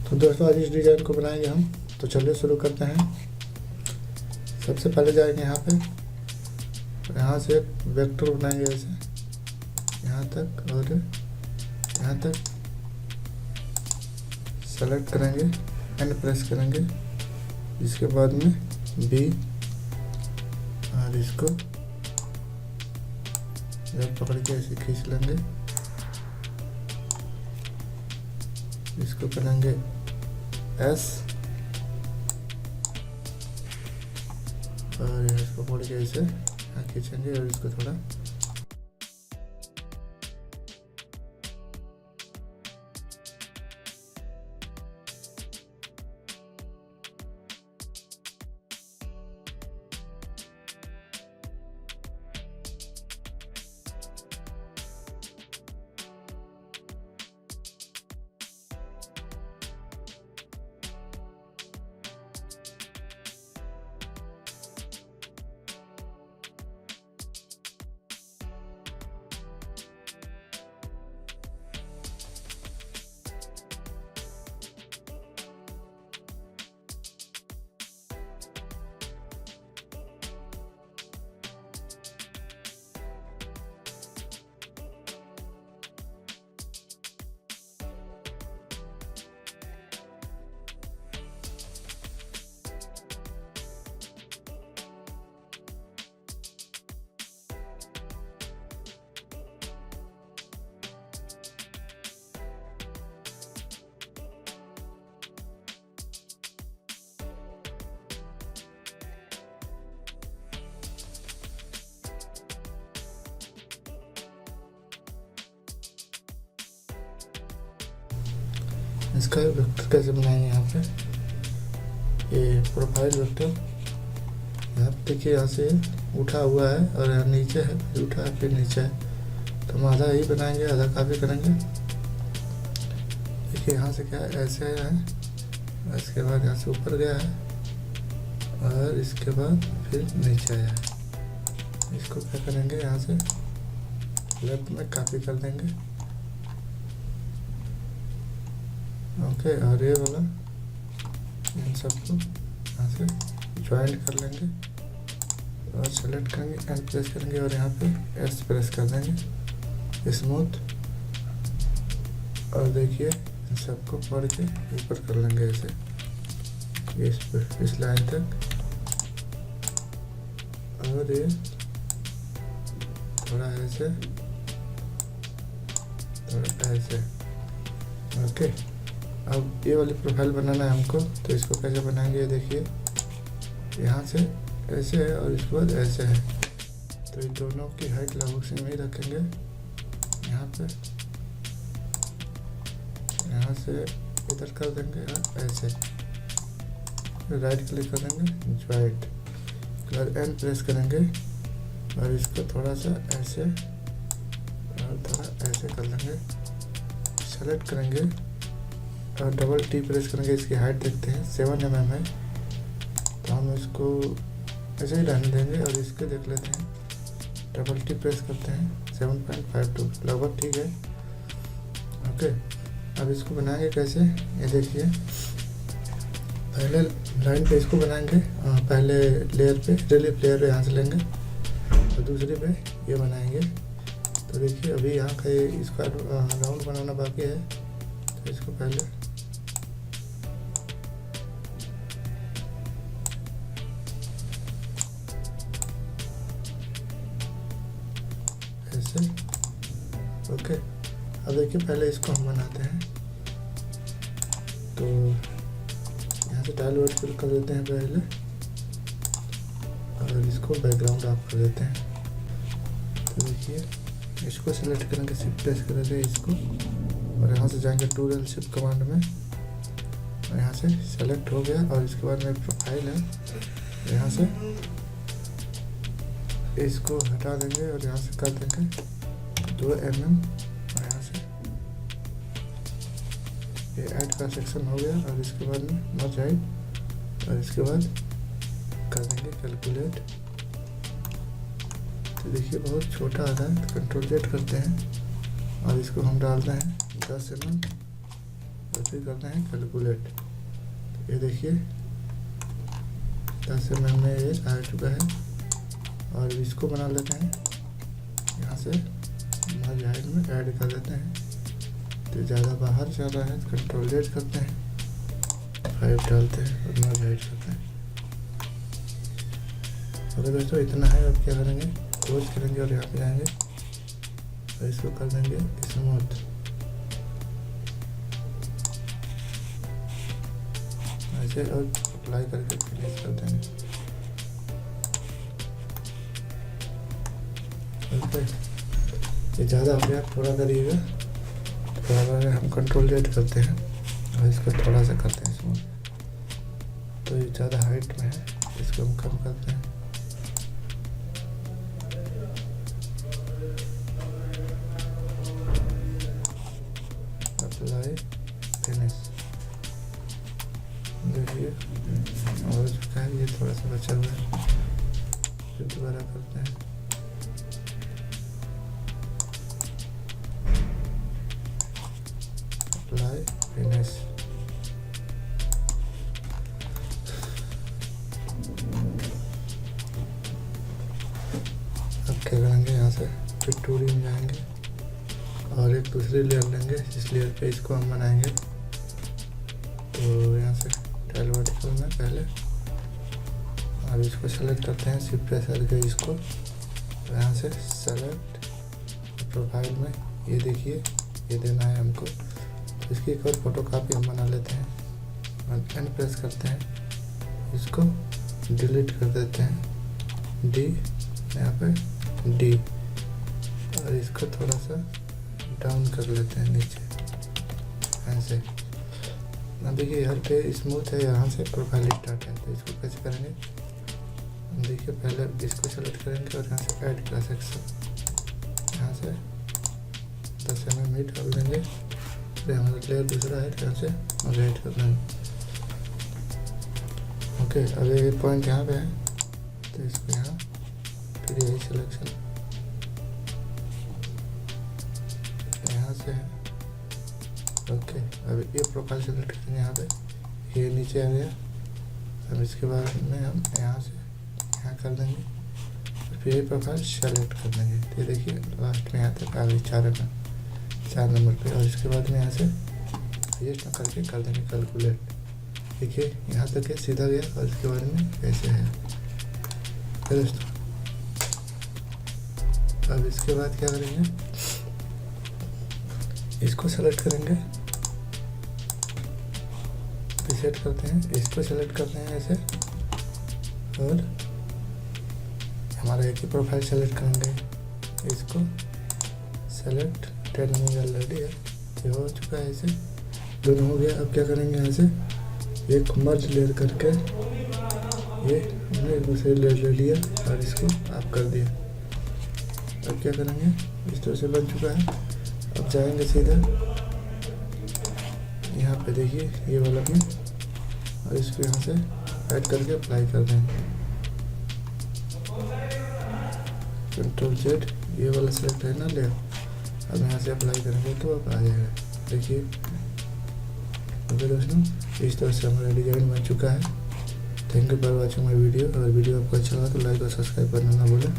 तो दोस्तों आज इस डिज़ाइन को बनाएंगे हम। तो चलिए शुरू करते हैं। सबसे पहले जाएंगे यहाँ पे, यहाँ से एक वेक्टर बनाएंगे ऐसे यहाँ तक और यहाँ तक। सेलेक्ट करेंगे एंड प्रेस करेंगे, इसके बाद में बी और इसको जब पकड़ के ऐसे खींच लेंगे, इसको करेंगे एस और इसको पकड़ के ऐसे खींचेंगे और इसको थोड़ा इसका वेक्टर कैसे बनाएंगे। यहाँ पे ये प्रोफाइल वेक्टर, यहाँ पे देखिए यहाँ से उठा हुआ है और यहाँ नीचे है, फिर उठा है फिर नीचे है। तो हम आधा ही बनाएंगे, आधा कॉपी करेंगे। देखिए यहाँ से क्या है, ऐसे है, इसके बाद यहाँ से ऊपर गया है और इसके बाद फिर नीचे आया है। इसको क्या करेंगे, यहाँ से लेफ्ट में कॉपी कर देंगे। ओके, और ये वाला इन सबको यहाँ से ज्वाइंट कर लेंगे और सेलेक्ट करेंगे एंड प्रेस करेंगे और यहाँ पे एस प्रेस कर देंगे स्मूथ। और देखिए इन सबको पढ़ के ऊपर कर लेंगे ऐसे इस लाइन तक। और ये थोड़ा ऐसे थोड़ा ऐसे। ओके, अब ये वाली प्रोफाइल बनाना है हमको। तो इसको कैसे बनाएंगे, देखिए यहाँ से ऐसे है और इसके बाद ऐसे है। तो इन दोनों की हाइट लगभग सेम ही रखेंगे। यहाँ पे यहाँ से इधर कर देंगे और ऐसे, फिर राइट क्लिक करेंगे ज्वाइंट, कलर एंड प्रेस करेंगे और इसको थोड़ा सा ऐसे और थोड़ा ऐसे कर लेंगे। सेलेक्ट करेंगे और डबल टी प्रेस करेंगे। इसकी हाइट देखते हैं 7 mm है, तो हम इसको ऐसे ही रहने देंगे। और इसके देख लेते हैं, डबल टी प्रेस करते हैं 7.52, लगभग ठीक है। ओके, अब इसको बनाएंगे कैसे, ये देखिए। पहले लाइन पे इसको बनाएंगे, पहले लेयर पे रिलीफ लेयर यहाँ से लेंगे और दूसरे पे ये बनाएंगे। तो देखिए अभी यहाँ का ये इसका राउंड बनाना बाकी है। तो इसको पहले ऐसे। ओके, अब देखिए पहले इसको हम बनाते हैं। तो यहाँ से टाइल वर्ड फिल कर देते हैं पहले और इसको बैकग्राउंड ऑफ कर देते हैं। तो देखिए इसको सेलेक्ट करेंगे, शिफ्ट प्रेस करेंगे इसको और यहाँ से जाएंगे टूल शिफ्ट कमांड में और यहाँ से सेलेक्ट हो गया। और इसके बाद में प्रोफाइल है, यहाँ से इसको हटा देंगे और यहाँ से कर देंगे 2 mm और यहाँ से ये ऐड का सेक्शन हो गया। और इसके बाद में मर्ज हाइट और इसके बाद कर देंगे कैलकुलेट। तो देखिए बहुत छोटा आ रहा है, कंट्रोल Z करते हैं और इसको हम डालते हैं 10 mm और फिर करते हैं कैलकुलेट। तो ये देखिए 10 mm में ये आ चुका है। और इसको बना लेते हैं, यहाँ से मर्ज हाइट में ऐड कर देते हैं। तो ज़्यादा बाहर चल रहा है तो कंट्रोल Z करते हैं, 5 डालते हैं और मर्ज हाइट करते हैं। अगर दोस्तों इतना है, अब क्या करेंगे, क्लोज करेंगे और यहाँ पे जाएंगे और इसको कर देंगे स्मूथ। ऐसे और अप्लाई करके फिनिश कर देंगे। ओके, ये ज़्यादा हो गया, थोड़ा करिएगा। थोड़ा हम कंट्रोल Z करते हैं और इसको थोड़ा सा करते हैं स्मूथ। तो ये ज़्यादा हाइट में है, इसको हम कम करते हैं। Apply finish. देखिए हो चुका है, ये थोड़ा सा बचा हुआ है, फिर दोबारा करते हैं। Apply finish. अब क्या करेंगे, यहाँ से फिर 2D में जाएंगे और एक दूसरी लेयर लेंगे, इस लेयर पे इसको हम बनाएंगे। तो यहाँ से टाइल वर्टिकल में पहले अब इसको सेलेक्ट करते हैं, शिफ्ट प्रेस करके इसको यहाँ से सेलेक्ट, प्रोफाइल में ये देखिए ये देना है हमको। तो इसकी एक और फोटो कापी हम बना लेते हैं और एंड प्रेस करते हैं, इसको डिलीट कर देते हैं, डी यहाँ पे डी, और इसको थोड़ा सा डाउन कर लेते हैं नीचे ऐसे। अब देखिए हर पे स्मूथ है, यहाँ से प्रोफाइल स्टार्ट है। तो इसको कैसे करेंगे, देखिए पहले इसको सेलेक्ट करेंगे और यहाँ से ऐड का सेक्शन, यहाँ से 10 mm हीट डाल देंगे। फिर हमारा लेयर दूसरा है, तो यहाँ से रेड कर देंगे। ओके, अब ये पॉइंट यहाँ पे है, तो इसको यहाँ फिर यही सिलेक्शन यहाँ से है। ओके, अब ये प्रोफाइल सेलेक्ट करेंगे, यहाँ पे ये नीचे आ गया। अब इसके बाद में हम यहाँ से यहाँ कर देंगे, फिर ये प्रोफाइल सेलेक्ट कर देंगे। तो ये देखिए लास्ट में यहाँ तक आ गई 4 नंबर पे। और इसके बाद में यहाँ से हाईएस्ट में करके कर देंगे कैलकुलेट। देखिए यहाँ तक है, सीधा गया। और इसके बाद में ऐसे है। फिर दोस्तों अब इसके बाद क्या करेंगे, इसको सेलेक्ट करेंगे, सेट करते हैं, इसको सेलेक्ट करते हैं ऐसे, और हमारा एक ही प्रोफाइल सेलेक्ट करेंगे, इसको सेलेक्ट 10 नंबर ऑलरेडी है, ये हो चुका है, ऐसे दोनों हो गया। अब क्या करेंगे, यहाँ से एक मर्ज लेयर करके ये हमने एक दूसरे लेयर ले लिया और इसको आप कर दिया। अब क्या करेंगे, इस तरह से बन चुका है। अब जाएंगे सीधा यहाँ पे, देखिए ये वाला में, और इसको यहाँ से ऐड करके अप्लाई कर देंगे। कंट्रोल Z, ये वाला सेलेक्ट है ना लेयर, अब यहाँ से अप्लाई करेंगे तो अब आ जाएगा। देखिए ओके दोस्तों, इस तरह से हमारा डिजाइन बन चुका है। Thank you for watching my video. अगर वीडियो आपको अच्छा लगा तो लाइक और सब्सक्राइब करना ना भूलें।